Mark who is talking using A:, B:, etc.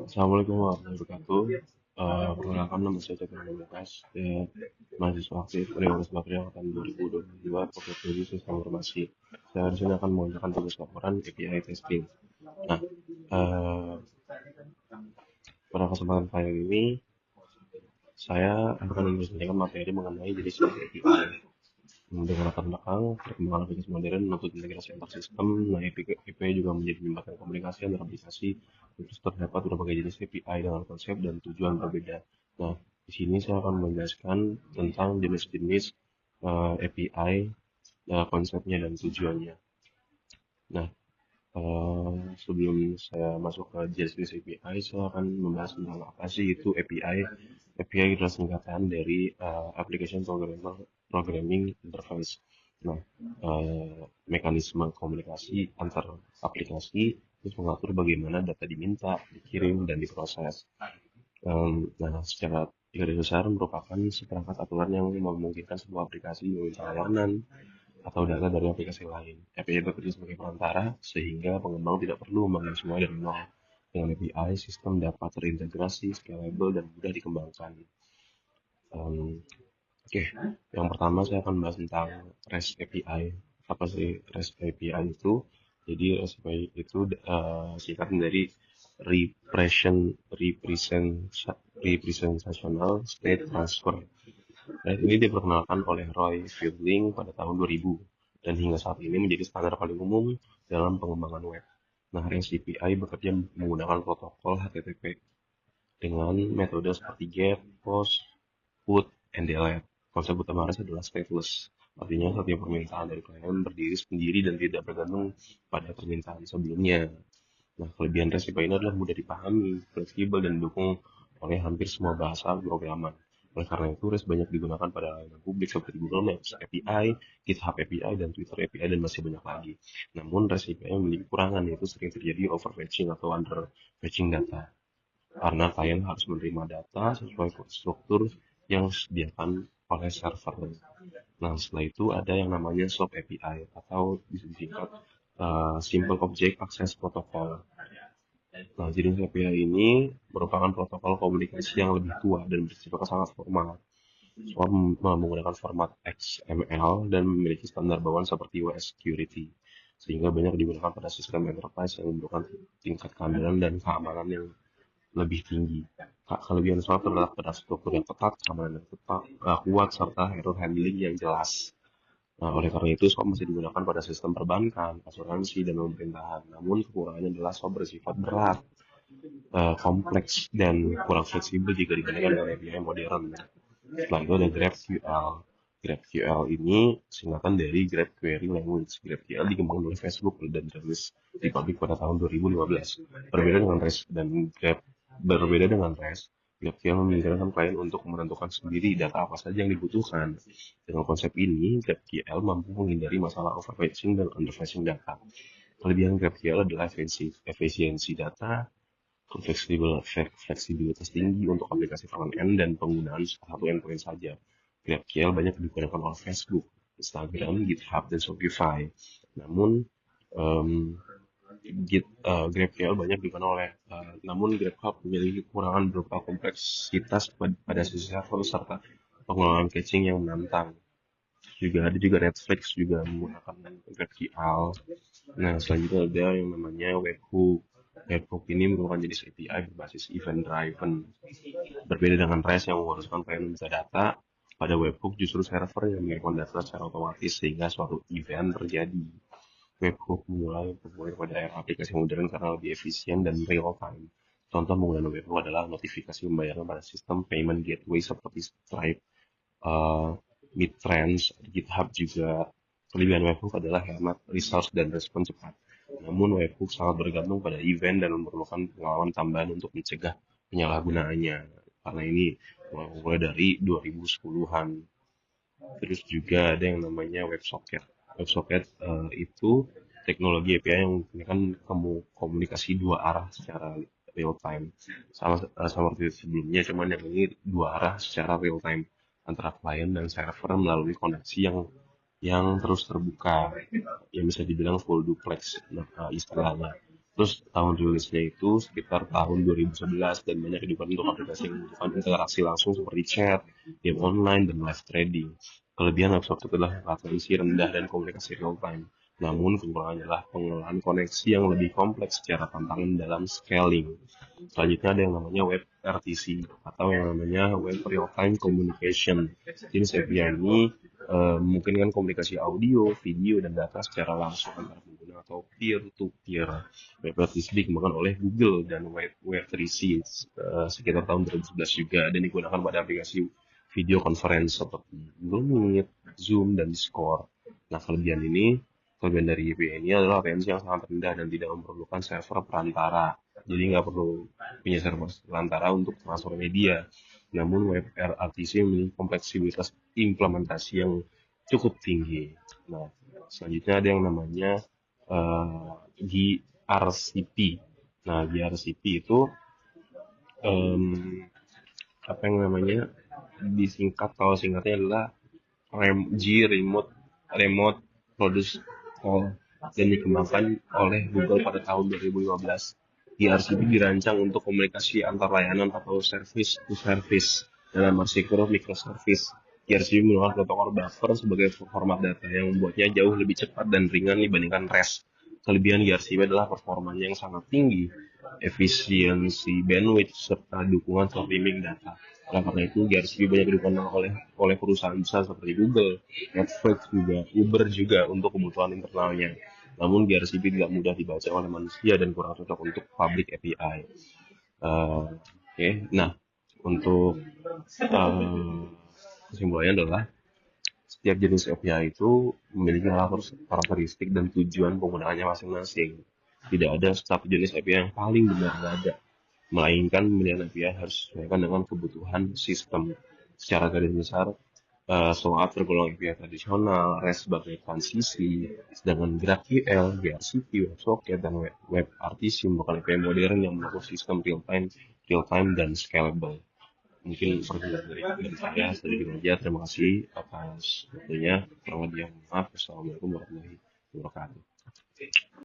A: Assalamualaikum warahmatullahi wabarakatuh. Perkenalkan nama saya Cakra Pamungkas, mahasiswa aktif Universitas Bagri angkatan 2022 Fakultas Sistem Informasi. Saya di sini akan mengerjakan tugas laporan API testing. Nah, eh, pada kesempatan kali ini saya akan menjelaskan materi mengenai jenis API. Dengan latar belakang, perkembangan aplikasi modern menuntut integrasi antar sistem. Nah, API juga menjadi jembatan komunikasi antar aplikasi. Terus terdapat berbagai jenis API dengan konsep dan tujuan berbeda. Nah, di sini saya akan menjelaskan tentang jenis-jenis API, konsepnya dan tujuannya. Nah, sebelum saya masuk ke jenis API, saya akan membahas tentang apa sih itu API. API adalah singkatan dari Application Programming Interface. Nah, mekanisme komunikasi antar aplikasi itu mengatur bagaimana data diminta, dikirim, dan diproses. Nah, secara garis besar merupakan seperangkat aturan yang memungkinkan sebuah aplikasi meminta layanan atau data dari aplikasi lain. API bekerja sebagai perantara sehingga pengembang tidak perlu membangun semua dari nol. Dengan API, sistem dapat terintegrasi, scalable, dan mudah dikembangkan. Oke, yang pertama saya akan bahas tentang REST API. Apa sih REST API itu? Jadi REST API itu singkatan dari Representational State Transfer. REST ini diperkenalkan oleh Roy Fielding pada tahun 2000 dan hingga saat ini menjadi standar paling umum dalam pengembangan web. Nah, REST API bekerja menggunakan protokol HTTP dengan metode seperti GET, POST, PUT, and DELETE. Konsep utama REST adalah stateless. Artinya setiap permintaan dari klien berdiri sendiri dan tidak bergantung pada permintaan sebelumnya. Nah, kelebihan REST API ini adalah mudah dipahami, fleksibel, dan didukung oleh hampir semua bahasa programan. Oleh karena itu, REST banyak digunakan pada layanan publik seperti Google Maps API, GitHub API, dan Twitter API, dan masih banyak lagi. Namun, REST API memiliki kekurangan, yaitu sering terjadi overfetching atau underfetching data. Karena klien harus menerima data sesuai struktur yang disediakan oleh server. Nah, setelah itu ada yang namanya SOAP API atau disingkat Simple Object Access Protocol. Nah, jenis API ini merupakan protokol komunikasi yang lebih tua dan bersifat sangat formal. SOAP menggunakan format XML dan memiliki standar bawaan seperti WS Security, sehingga banyak digunakan pada sistem enterprise yang membutuhkan tingkat keamanan dan keamanan yang lebih tinggi. Kelebihan SOAP terdapat pada struktur yang ketat, keamanan yang tepat, kuat, serta error handling yang jelas. Nah, oleh karena itu, SOAP masih digunakan pada sistem perbankan, asuransi, dan pemerintahan. Namun, kekurangannya adalah SOAP bersifat berat, kompleks, dan kurang fleksibel jika dibandingkan dengan API modern. Setelah itu ada GraphQL. GraphQL ini singkatan dari Graph Query Language. GraphQL dikembangkan oleh Facebook dan dirilis di publik pada tahun 2015. Berbeda dengan REST, GraphQL memungkinkan klien untuk menentukan sendiri data apa saja yang dibutuhkan. Dengan konsep ini, GraphQL mampu menghindari masalah overfetching dan underfetching data. Kelebihan GraphQL adalah efisiensi data, fleksibilitas tinggi untuk aplikasi front-end dan penggunaan satu endpoint saja. GraphQL banyak digunakan oleh Facebook, Instagram, GitHub, dan Shopify. Namun, GraphQL banyak digunakan namun GitHub memiliki kekurangan berupa kompleksitas pada sisi server serta pengelolaan caching yang menantang. Ada juga Netflix juga menggunakan GraphQL. Nah, selanjutnya ada yang namanya Webhook. Webhook ini merupakan jenis API berbasis event driven. Berbeda dengan REST yang mengharuskan klien meminta data, pada Webhook justru server yang mengirimkan data secara otomatis sehingga suatu event terjadi. Webhook mulai populer pada era aplikasi modern karena lebih efisien dan real time. Contoh penggunaan Webhook adalah notifikasi pembayaran pada sistem payment gateway seperti Stripe, Midtrans, GitHub juga. Kelebihan Webhook adalah hemat resource dan respon cepat. Namun Webhook sangat bergantung pada event dan memerlukan pengalaman tambahan untuk mencegah penyalahgunaannya. Karena ini mulai dari 2010-an. Terus juga ada yang namanya WebSocket. WebSocket itu teknologi API yang memungkinkan komunikasi dua arah secara real time. Sama seperti sebelumnya, cuman yang ini dua arah secara real time antara klien dan server melalui koneksi yang terus terbuka, yang bisa dibilang full duplex istilahnya. Terus tahun rilisnya itu sekitar tahun 2011 dan banyak digunakan untuk aplikasi yang membutuhkan interaksi langsung seperti chat, game online, dan live trading. Kelebihan webshop itu adalah latensi rendah dan komunikasi real time. Namun kekurangannya adalah pengelolaan koneksi yang lebih kompleks secara tantangan dalam scaling. Selanjutnya ada yang namanya web RTC atau yang namanya web real time communication. Jenis API ini memungkinkan komunikasi audio, video, dan data secara langsung antara pengguna atau peer to peer. Web RTC dikembangkan oleh Google dan Web3C sekitar tahun 2011 juga dan digunakan pada aplikasi video conference seperti Google Meet, Zoom, dan Discord. Nah, kelebihan dari API ini adalah latensi yang sangat rendah dan tidak memerlukan server perantara. Jadi nggak perlu punya server perantara untuk transfer media. Namun WebRTC memiliki kompleksitas implementasi yang cukup tinggi. Nah, selanjutnya ada yang namanya GRCP. Nah, GRCP itu apa yang namanya disingkat, kalau singkatnya adalah Remote Produce Call dan dikembangkan oleh Google pada tahun 2015. ERCP dirancang untuk komunikasi antar layanan atau service to service dalam arsitektur microservice. ERCP menggunakan protokol buffer sebagai format data yang membuatnya jauh lebih cepat dan ringan dibandingkan REST. Kelebihan ERCP adalah performanya yang sangat tinggi, efisiensi bandwidth, serta dukungan streaming data. Karena itu GRCP banyak digunakan oleh perusahaan besar seperti Google, Netflix juga, Uber juga untuk kebutuhan internalnya. Namun GRCP tidak mudah dibaca oleh manusia dan kurang cocok untuk public API. Oke. Nah, untuk kesimpulannya adalah setiap jenis API itu memiliki karakteristik dan tujuan penggunaannya masing-masing. Tidak ada satu jenis API yang paling benar, tidak ada. Melainkan pemilihan API harus disesuaikan dengan kebutuhan sistem. Secara garis besar, SOAP tergolong API tradisional, REST sebagai transisi, sedangkan GraphQL, gRCP, WebSocket, dan WebRTC merupakan API modern yang mendukung sistem real-time dan scalable. Mungkin perjalanan dari saya sedikit aja. Terima kasih atas waktunya. Kurang lebih maaf. Assalamualaikum warahmatullahi wabarakatuh.